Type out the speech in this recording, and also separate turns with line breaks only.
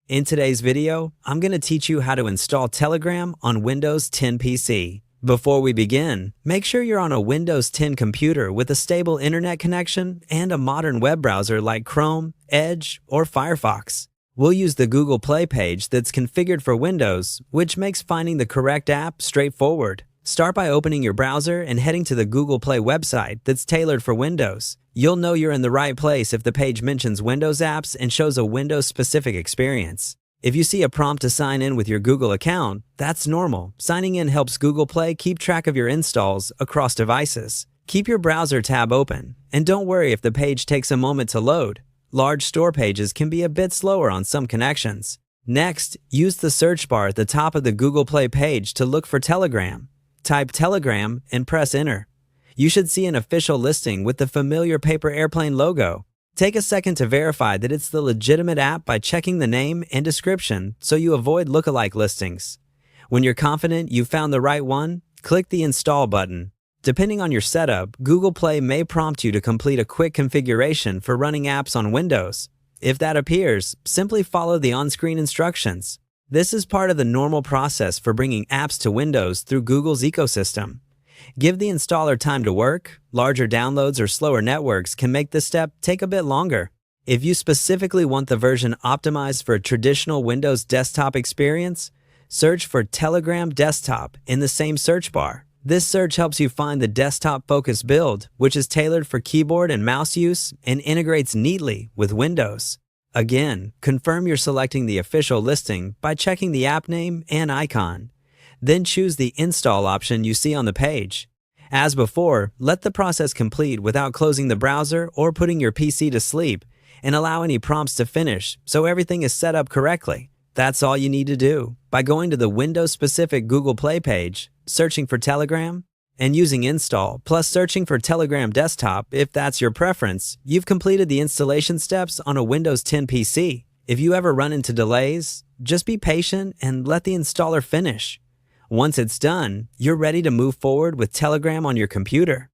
In today's video, I'm going to teach you how to install Telegram on Windows 10 PC. Before we begin, make sure you're on a Windows 10 computer with a stable internet connection and a modern web browser like Chrome, Edge, or Firefox. We'll use the Google Play page that's configured for Windows, which makes finding the correct app straightforward. Start by opening your browser and heading to the Google Play website that's tailored for Windows. You'll know you're in the right place if the page mentions Windows apps and shows a Windows-specific experience. If you see a prompt to sign in with your Google account, that's normal. Signing in helps Google Play keep track of your installs across devices. Keep your browser tab open, and don't worry if the page takes a moment to load. Large store pages can be a bit slower on some connections. Next, use the search bar at the top of the Google Play page to look for Telegram. Type Telegram and press Enter. You should see an official listing with the familiar paper airplane logo. Take a second to verify that it's the legitimate app by checking the name and description so you avoid lookalike listings. When you're confident you've found the right one, click the Install button. Depending on your setup, Google Play may prompt you to complete a quick configuration for running apps on Windows. If that appears, simply follow the on-screen instructions. This is part of the normal process for bringing apps to Windows through Google's ecosystem. Give the installer time to work. Larger downloads or slower networks can make this step take a bit longer. If you specifically want the version optimized for a traditional Windows desktop experience, search for Telegram Desktop in the same search bar. This search helps you find the desktop-focused build, which is tailored for keyboard and mouse use and integrates neatly with Windows. Again, confirm you're selecting the official listing by checking the app name and icon. Then choose the install option you see on the page. As before, let the process complete without closing the browser or putting your PC to sleep, and allow any prompts to finish so everything is set up correctly. That's all you need to do. By going to the Windows-specific Google Play page, searching for Telegram, and using Install, plus searching for Telegram Desktop if that's your preference, you've completed the installation steps on a Windows 10 PC. If you ever run into delays, just be patient and let the installer finish. Once it's done, you're ready to move forward with Telegram on your computer.